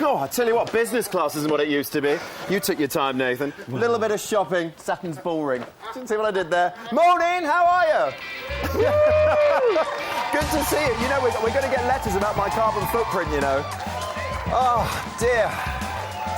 Oh, I tell you what, business class isn't what it used to be. You took your time, Nathan. A little bit of shopping, Saturn's ball ring. Didn't see what I did there. Morning, how are you? Good to see you. You know, we're going to get letters about my carbon footprint, you know. Oh, dear.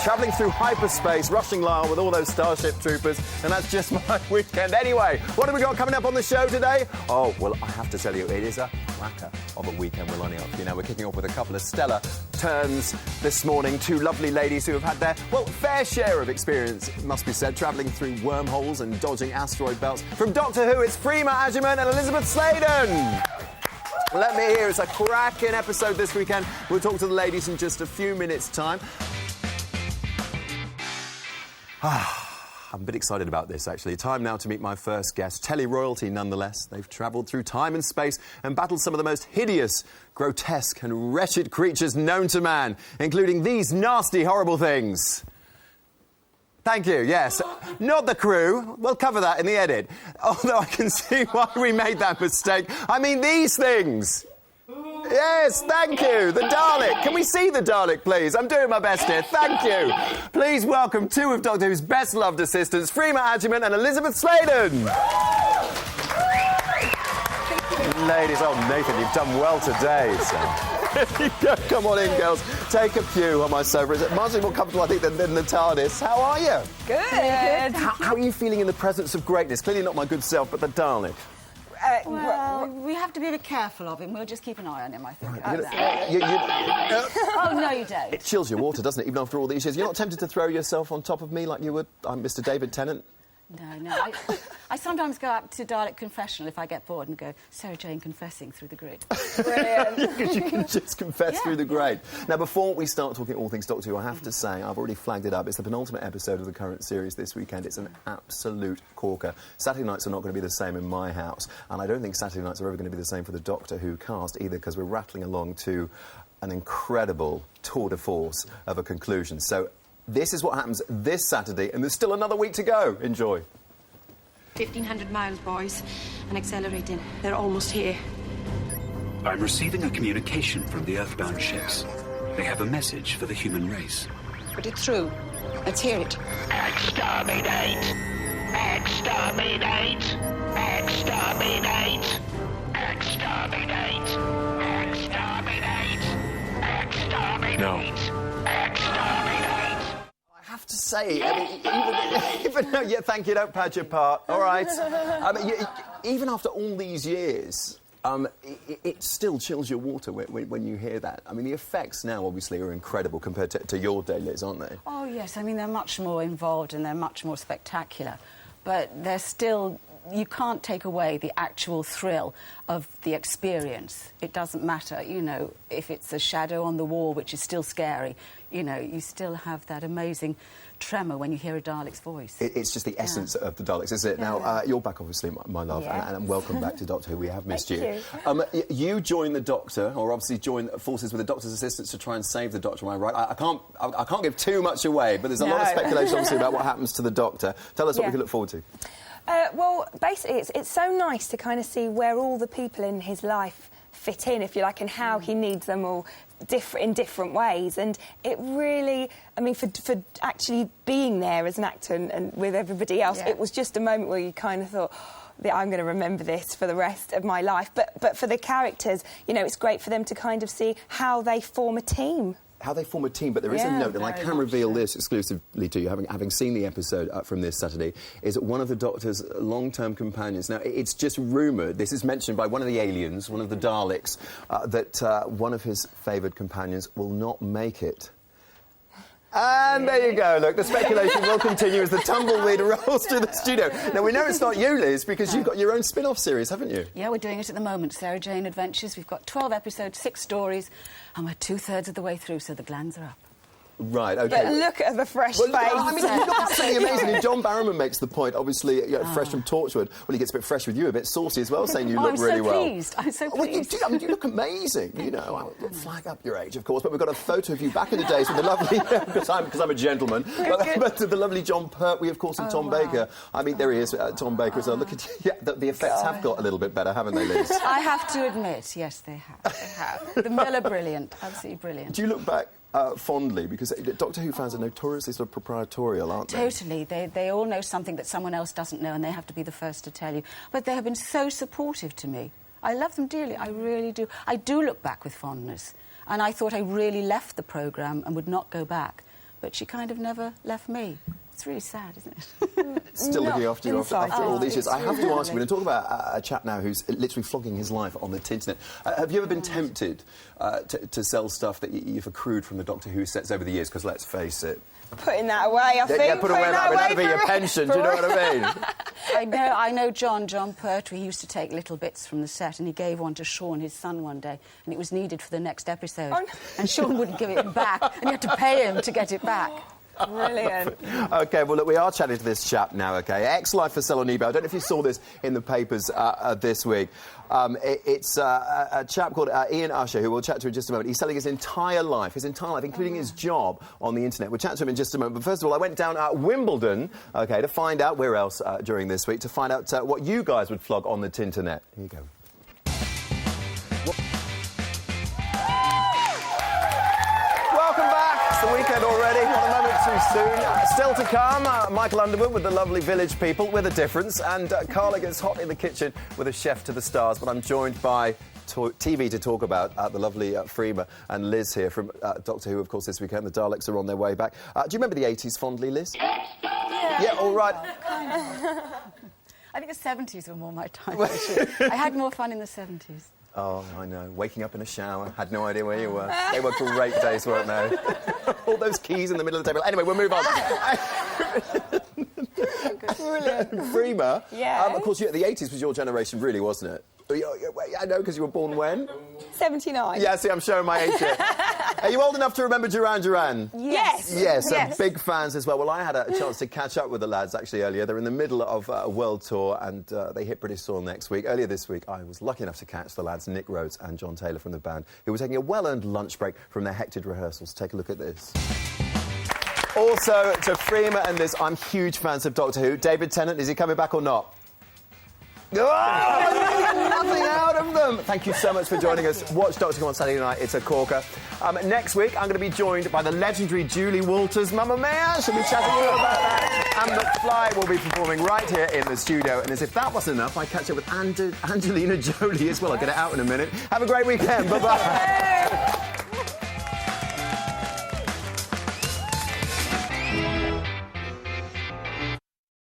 Travelling through hyperspace, rushing Lyle with all those Starship Troopers, and that's just my weekend. Anyway, what have we got coming up on the show today? Oh, well, I have to tell you, it is a cracker of a weekend we're lining up. You know, we're kicking off with a couple of stellar turns this morning. Two lovely ladies who have had their, well, fair share of experience, it must be said, travelling through wormholes and dodging asteroid belts. From Doctor Who, it's Freema and Elizabeth Sladen. Let me hear, it's a cracking episode this weekend. We'll talk to the ladies in just a few minutes' time. I'm a bit excited about this, actually. Time now to meet my first guest. Tele-royalty, nonetheless. They've travelled through time and space and battled some of the most hideous, grotesque and wretched creatures known to man, including these nasty, horrible things. Thank you, yes. Not the crew. We'll cover that in the edit. Although I can see why we made that mistake. I mean, these things. Yes, thank you. The Dalek. Can we see the Dalek, please? I'm doing my best here. Thank you. Please welcome two of Doctor Who's best-loved assistants, Freema and Elizabeth Sladen. Ladies, oh, Nathan, you've done well today. So. Come on in, girls. Take a pew on my sofa. Is it much more comfortable, I think, than the TARDIS? How are you? Good. How are you feeling in the presence of greatness? Clearly not my good self, but the Dalek. Well, we have to be a bit careful of him. We'll just keep an eye on him, I think. Right, oh, no, you don't. It chills your water, doesn't it, even after all these years? You're not tempted to throw yourself on top of me like you would? I'm Mr. David Tennant. No. I sometimes go up to Dalek Confessional if I get bored and go, Sarah Jane confessing through the grid. Brilliant. Because you can just confess through the grate. Now, before we start talking all things Doctor Who, I have to say, I've already flagged it up. It's the penultimate episode of the current series this weekend. It's an absolute corker. Saturday nights are not going to be the same in my house, and I don't think Saturday nights are ever going to be the same for the Doctor Who cast either, because we're rattling along to an incredible tour de force of a conclusion. So this is what happens this Saturday, and there's still another week to go. Enjoy. 1,500 miles, boys, and accelerating. They're almost here. I'm receiving a communication from the Earthbound ships. They have a message for the human race. Put it through. Let's hear it. Exterminate! Exterminate! Exterminate! Exterminate! Exterminate! Exterminate! No. Exterminate! I have to say, I mean, even though, yeah, thank you, don't pad your part, all right? I mean, even after all these years, it still chills your water when you hear that. I mean, the effects now, obviously, are incredible compared to your day, Liz, aren't they? Oh, yes. I mean, they're much more involved and they're much more spectacular. But they're still... You can't take away the actual thrill of the experience. It doesn't matter, you know, if it's a shadow on the wall, which is still scary, you know, you still have that amazing tremor when you hear a Dalek's voice. It's just the essence of the Daleks, isn't it? Yeah. Now, you're back, obviously, my love, and welcome back to Doctor Who. We have missed you. You joined the Doctor, or obviously joined forces with the Doctor's assistants to try and save the Doctor, am I right? I can't give too much away, but there's a lot of speculation, obviously, about what happens to the Doctor. Tell us what we can look forward to. Well, basically, it's so nice to kind of see where all the people in his life fit in, if you like, and how he needs them all in different ways. And it really, I mean, for actually being there as an actor and with everybody else, it was just a moment where you kind of thought, I'm going to remember this for the rest of my life. But for the characters, you know, it's great for them to kind of see how they form a team. How they form a team, but there is a note, and I can reveal this exclusively to you, having seen the episode from this Saturday, is that one of the Doctor's long-term companions, now, it's just rumoured, this is mentioned by one of the aliens, one of the Daleks, that one of his favoured companions will not make it. And there you go, look, the speculation will continue as the tumbleweed rolls through the studio. Now, we know it's not you, Liz, because you've got your own spin-off series, haven't you? Yeah, we're doing it at the moment, Sarah Jane Adventures. We've got 12 episodes, 6 stories, and we're 2/3 of the way through, so the glands are up. Right, OK. But look at the fresh face. I mean, you look absolutely amazing. And John Barrowman makes the point, obviously, you know, fresh from Torchwood. Well, he gets a bit fresh with you, a bit saucy as well, saying you look really well. I'm so pleased. Well, you look amazing, you know. I'll flag up your age, of course, but we've got a photo of you back in the days with the lovely... because I'm a gentleman. But the lovely John Pertwee, of course, and Tom Baker. I mean, there he is, Tom Baker. So look at... Yeah, the effects have got a little bit better, haven't they, Liz? I have to admit, yes, they have. The Mill are brilliant, absolutely brilliant. Do you look back fondly? Because Doctor Who fans are notoriously sort of proprietorial, aren't they? Totally. They all know something that someone else doesn't know, and they have to be the first to tell you. But they have been so supportive to me. I love them dearly. I really do. I do look back with fondness. And I thought I really left the programme and would not go back. But she kind of never left me. It's really sad, isn't it? Still looking after you after all these years. I have to really ask you, we're going to talk about a chap now who's literally flogging his life on the internet. Have you ever been tempted to sell stuff that you've accrued from the Doctor Who sets over the years? Because let's face it... Putting that away, I think. Yeah, put away that. That'd be your pension, do you know what I mean? I know John Pertwee used to take little bits from the set, and he gave one to Sean, his son, one day, and it was needed for the next episode. Oh, no. And Sean wouldn't give it back, and you had to pay him to get it back. Brilliant. OK, well, look, we are chatting to this chap now, OK? Ex-Life for Sale on eBay. I don't know if you saw this in the papers this week. It's a chap called Ian Usher, who we'll chat to in just a moment. He's selling his entire life, including his job on the internet. We'll chat to him in just a moment. But first of all, I went down at Wimbledon, OK, to find out where else during this week, to find out what you guys would flog on the Tinternet. Here you go. Welcome back. It's the weekend already. Not a moment too soon. Still to come, Michael Underwood with the lovely Village People, with a difference, and Carla gets hot in the kitchen with a chef to the stars. But I'm joined by TV to talk about the lovely Freema and Liz here from Doctor Who, of course, this weekend. The Daleks are on their way back. Do you remember the 80s fondly, Liz? Yeah, all right. I think the 70s were more my time, actually. I had more fun in the 70s. Oh, I know. Waking up in a shower, had no idea where you were. They were great days, weren't they? All those keys in the middle of the table. Anyway, we'll move on. Brilliant. Freema, yeah. Of course, the 80s was your generation, really, wasn't it? I know, because you were born when? 79. Yeah, see, I'm showing my age here. Are you old enough to remember Duran Duran? Yes. Yes, big fans as well. Well, I had a chance to catch up with the lads, actually, earlier. They're in the middle of a world tour, and they hit British soil next week. Earlier this week, I was lucky enough to catch the lads, Nick Rhodes and John Taylor from the band, who were taking a well-earned lunch break from their hectic rehearsals. Take a look at this. Also, to Freema and Liz, I'm huge fans of Doctor Who. David Tennant, is he coming back or not? Oh, nothing out of them. Thank you so much for joining us. Watch Doctor Who on Saturday night. It's a corker. Next week, I'm going to be joined by the legendary Julie Walters. Mamma Mia! She'll be chatting all about that. And McFly will be performing right here in the studio. And as if that wasn't enough, I catch up with Angelina Jolie as well. I'll get it out in a minute. Have a great weekend. Bye-bye.